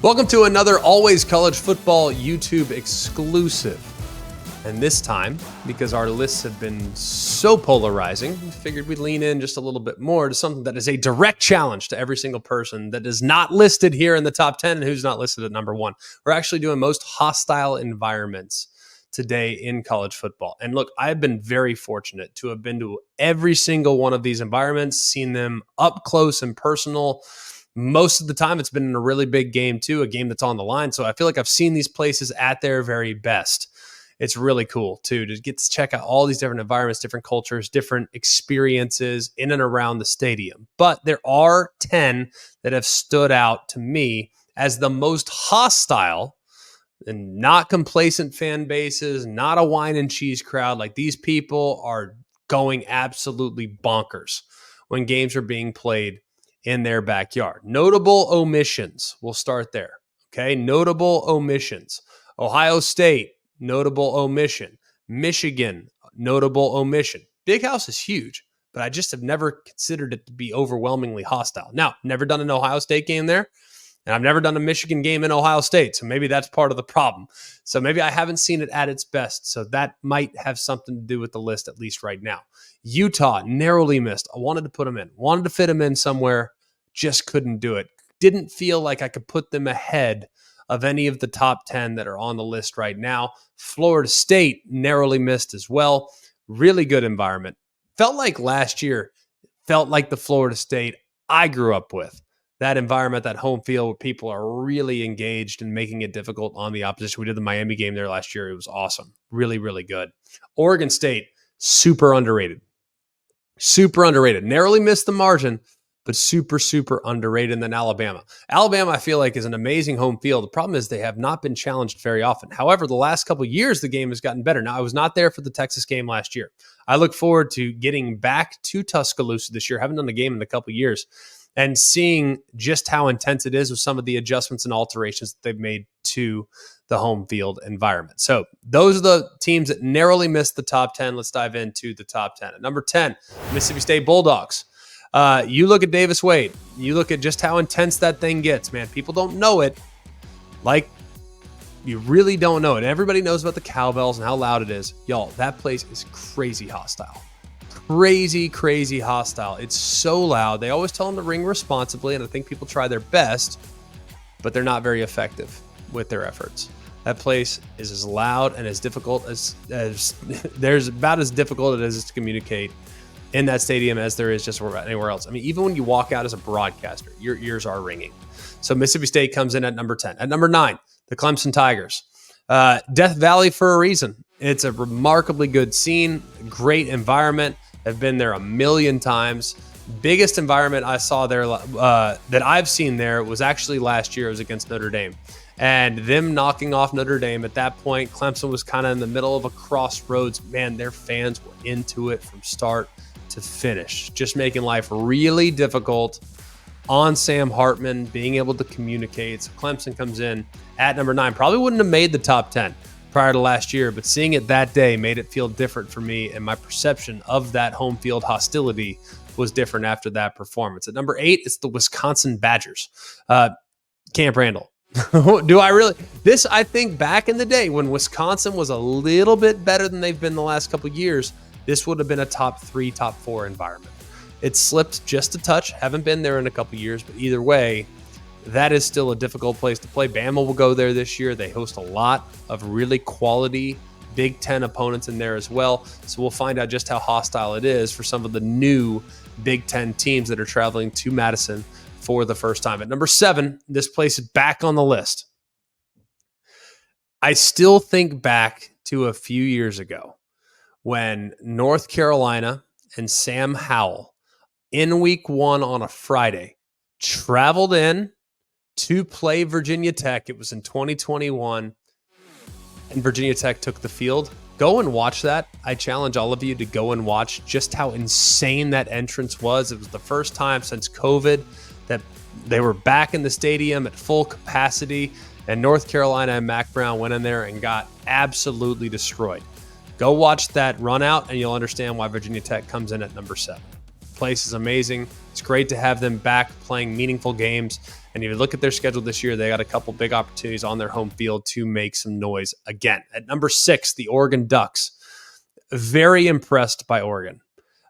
Welcome to another Always College Football YouTube exclusive. And this time, because our lists have been so polarizing, we figured we'd lean in just a little bit more to something that is a direct challenge to every single person that is not listed here in the top 10 and who's not listed at number 1. We're actually doing most hostile environments today in college football. And look, I've been very fortunate to have been to every single one of these environments, seen them up close and personal. Most of the time, it's been in a really big game too, a game that's on the line. So I feel like I've seen these places at their very best. It's really cool too, to get to check out all these different environments, different cultures, different experiences in and around the stadium. But there are 10 that have stood out to me as the most hostile and not complacent fan bases, not a wine and cheese crowd. Like, these people are going absolutely bonkers when games are being played in their backyard. Notable omissions. We'll start there. Okay. Notable omissions. Ohio State, notable omission. Michigan, notable omission. Big House is huge, but I just have never considered it to be overwhelmingly hostile. Now, never done an Ohio State game there, and I've never done a Michigan game in Ohio State, so maybe that's part of the problem. So maybe I haven't seen it at its best, so that might have something to do with the list, at least right now. Utah, narrowly missed. I wanted to put them in, wanted to fit them in somewhere, just couldn't do it. Didn't feel like I could put them ahead of any of the top 10 that are on the list right now. Florida State, narrowly missed as well. Really good environment. Felt like last year, felt like the Florida State I grew up with. That environment, that home field where people are really engaged and making it difficult on the opposition. We did the Miami game there last year. It was awesome. Really, really good. Oregon State, super underrated. Super underrated. Narrowly missed the margin, but super, super underrated. And then Alabama. Alabama, I feel like, is an amazing home field. The problem is they have not been challenged very often. However, the last couple of years, the game has gotten better. Now, I was not there for the Texas game last year. I look forward to getting back to Tuscaloosa this year. Haven't done a game in a couple of years, and seeing just how intense it is with some of the adjustments and alterations that they've made to the home field environment. So those are the teams that narrowly missed the top 10. Let's dive into the top 10. At number 10, Mississippi State Bulldogs. You look at Davis Wade. You look at just how intense that thing gets, man. People don't know it. Like, you really don't know it. Everybody knows about the cowbells and how loud it is. Y'all, that place is crazy hostile. Crazy, crazy hostile. It's so loud. They always tell them to ring responsibly, and I think people try their best, but they're not very effective with their efforts. That place is as loud and as difficult as there's about as difficult it is to communicate in that stadium as there is just anywhere else. I mean, even when you walk out as a broadcaster, your ears are ringing. So Mississippi State comes in at number 10. At number 9, the Clemson Tigers. Death Valley for a reason. It's a remarkably good scene, great environment. I've been there a million times. Biggest environment I saw there that I've seen there was actually last year. It was against Notre Dame. And them knocking off Notre Dame at that point, Clemson was kind of in the middle of a crossroads. Man, their fans were into it from start to finish, just making life really difficult on Sam Hartman, being able to communicate. So Clemson comes in at number 9. Probably wouldn't have made the top 10 prior to last year, but seeing it that day made it feel different for me, and my perception of that home field hostility was different after that performance. At number 8, it's the Wisconsin Badgers. Camp Randall. Do I really? This, I think, back in the day when Wisconsin was a little bit better than they've been the last couple of years, this would have been a top 3, top 4 environment. It slipped just a touch. Haven't been there in a couple of years, but either way, that is still a difficult place to play. Bama will go there this year. They host a lot of really quality Big Ten opponents in there as well. So we'll find out just how hostile it is for some of the new Big Ten teams that are traveling to Madison for the first time. At number 7, this place is back on the list. I still think back to a few years ago when North Carolina and Sam Howell in week 1 on a Friday traveled in to play Virginia Tech. It was in 2021, and Virginia Tech took the field. Go and watch that. I challenge all of you to go and watch just how insane that entrance was. It was the first time since COVID that they were back in the stadium at full capacity, and North Carolina and Mac Brown went in there and got absolutely destroyed. Go watch that run out, and you'll understand why Virginia Tech comes in at number 7. Place is amazing. It's great to have them back playing meaningful games And if you look at their schedule this year, they got a couple big opportunities on their home field to make some noise again. At number 6, the Oregon Ducks. Very impressed by Oregon.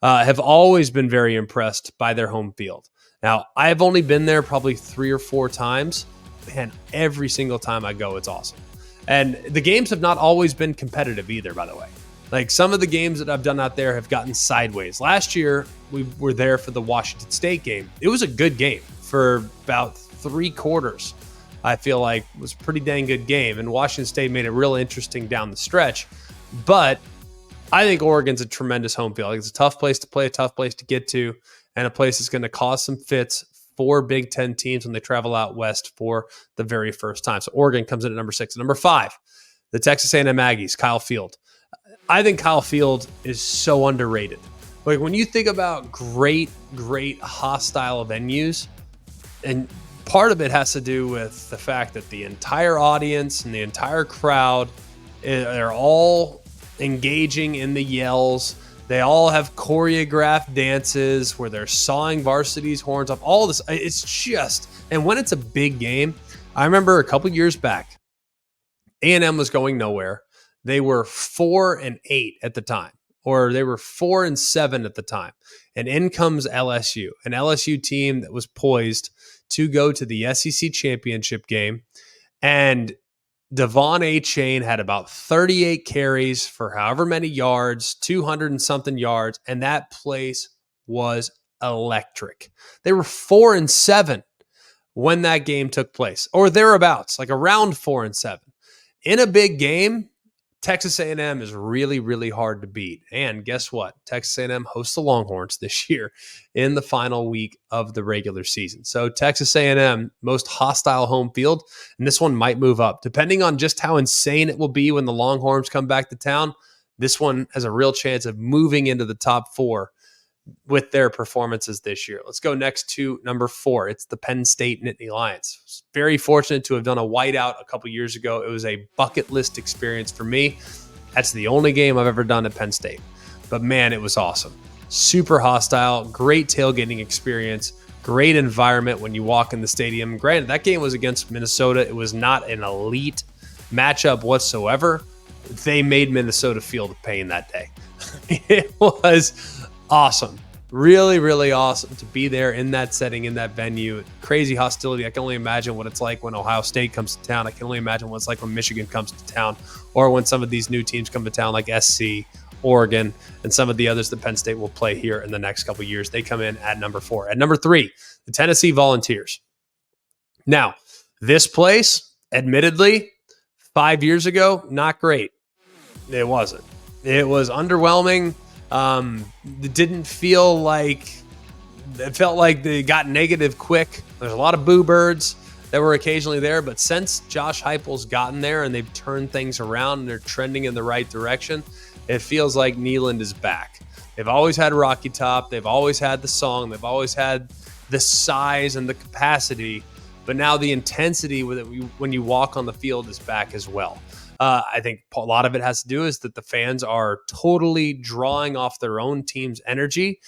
Have always been very impressed by their home field. Now, I've only been there probably 3 or 4 times. Man, every single time I go, it's awesome. And the games have not always been competitive either, by the way. Like some of the games that I've done out there have gotten sideways. Last year, we were there for the Washington State game. It was a good game for about 3 quarters. I feel like it was a pretty dang good game. And Washington State made it real interesting down the stretch. But I think Oregon's a tremendous home field. It's a tough place to play, a tough place to get to, and a place that's going to cause some fits for Big Ten teams when they travel out west for the very first time. So Oregon comes in at number 6. At number 5, the Texas A&M Aggies, Kyle Field. I think Kyle Field is so underrated. Like when you think about great hostile venues, and part of it has to do with the fact that the entire audience and the entire crowd, they're all engaging in the yells. They all have choreographed dances where they're sawing varsity's horns off. All this, it's just, and when it's a big game, I remember a couple years back, A&M was going nowhere. They were 4-8 at the time, or they were 4-7 at the time. And in comes LSU, an LSU team that was poised to go to the SEC championship game. And Devon A. Chain had about 38 carries for however many yards, 200 and something yards, and that place was electric. They were 4-7 when that game took place, or thereabouts, like around 4-7. In a big game, Texas A&M is really, really hard to beat. And guess what? Texas A&M hosts the Longhorns this year in the final week of the regular season. So Texas A&M, most hostile home field, and this one might move up. Depending on just how insane it will be when the Longhorns come back to town, this one has a real chance of moving into the top 4 with their performances this year. Let's go next to number 4. It's the Penn State Nittany Lions. Very fortunate to have done a whiteout a couple years ago. It was a bucket list experience for me. That's the only game I've ever done at Penn State. But man, it was awesome. Super hostile, great tailgating experience, great environment when you walk in the stadium. Granted, that game was against Minnesota. It was not an elite matchup whatsoever. They made Minnesota feel the pain that day. It was awesome. Really, really awesome to be there in that setting, in that venue. Crazy hostility. I can only imagine what it's like when Ohio State comes to town. I can only imagine what it's like when Michigan comes to town, or when some of these new teams come to town like SC, Oregon, and some of the others that Penn State will play here in the next couple of years. They come in at number 4. At number 3, the Tennessee Volunteers. Now, this place, admittedly, 5 years ago, not great. It wasn't. It was underwhelming. It didn't feel like, it felt like they got negative quick. There's a lot of boo birds that were occasionally there, but since Josh Heupel's gotten there and they've turned things around and they're trending in the right direction, it feels like Neyland is back. They've always had Rocky Top. They've always had the song. They've always had the size and the capacity, but now the intensity with it when you walk on the field is back as well. I think a lot of it has to do is that the fans are totally drawing off their own team's energy,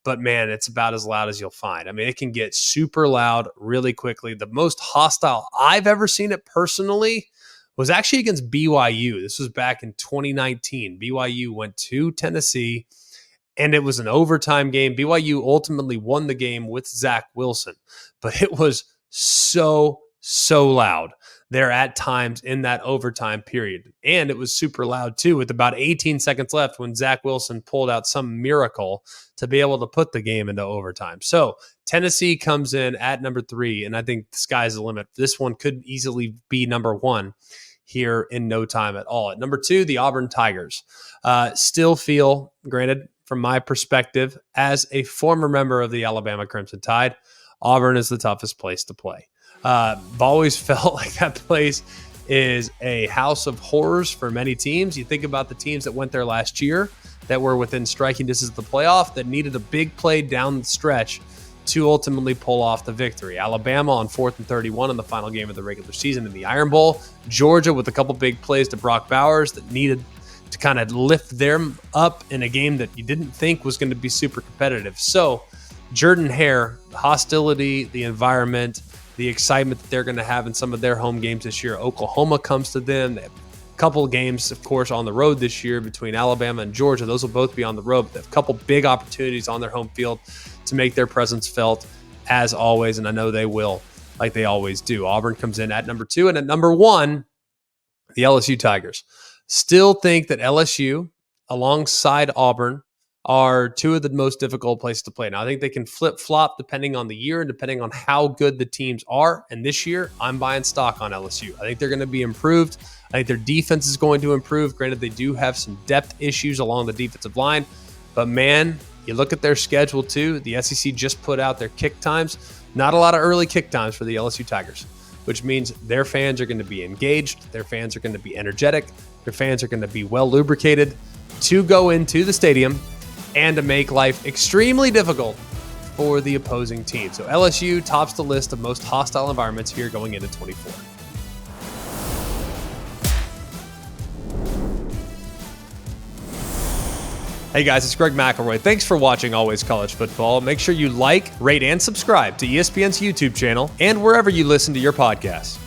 but man, it's about as loud as you'll find. I mean, it can get super loud really quickly. The most hostile I've ever seen it personally was actually against BYU. This was back in 2019. BYU went to Tennessee, and it was an overtime game. BYU ultimately won the game with Zach Wilson, but it was so loud there at times in that overtime period. And it was super loud too with about 18 seconds left when Zach Wilson pulled out some miracle to be able to put the game into overtime. So Tennessee comes in at number 3, and I think the sky's the limit. This one could easily be number 1 here in no time at all. At number 2, the Auburn Tigers. Still feel, granted, from my perspective, as a former member of the Alabama Crimson Tide, Auburn is the toughest place to play. I've always felt like that place is a house of horrors for many teams. You think about the teams that went there last year that were within striking distance of the playoff that needed a big play down the stretch to ultimately pull off the victory. Alabama on 4th and 31 in the final game of the regular season in the Iron Bowl. Georgia with a couple big plays to Brock Bowers that needed to kind of lift them up in a game that you didn't think was going to be super competitive. So Jordan Hare, the hostility, the environment, the excitement that they're going to have in some of their home games this year. Oklahoma comes to them. They have a couple of games, of course, on the road this year between Alabama and Georgia. Those will both be on the road. But they have a couple big opportunities on their home field to make their presence felt, as always, and I know they will, like they always do. Auburn comes in at number 2, and at number 1, the LSU Tigers. Still think that LSU, alongside Auburn, are two of the most difficult places to play. Now, I think they can flip-flop depending on the year and depending on how good the teams are. And this year, I'm buying stock on LSU. I think they're going to be improved. I think their defense is going to improve. Granted, they do have some depth issues along the defensive line. But, man, you look at their schedule, too. The SEC just put out their kick times. Not a lot of early kick times for the LSU Tigers, which means their fans are going to be engaged. Their fans are going to be energetic. Their fans are going to be well lubricated to go into the stadium and to make life extremely difficult for the opposing team. So LSU tops the list of most hostile environments here going into 24. Hey guys, it's Greg McElroy. Thanks for watching Always College Football. Make sure you like, rate, and subscribe to ESPN's YouTube channel and wherever you listen to your podcasts.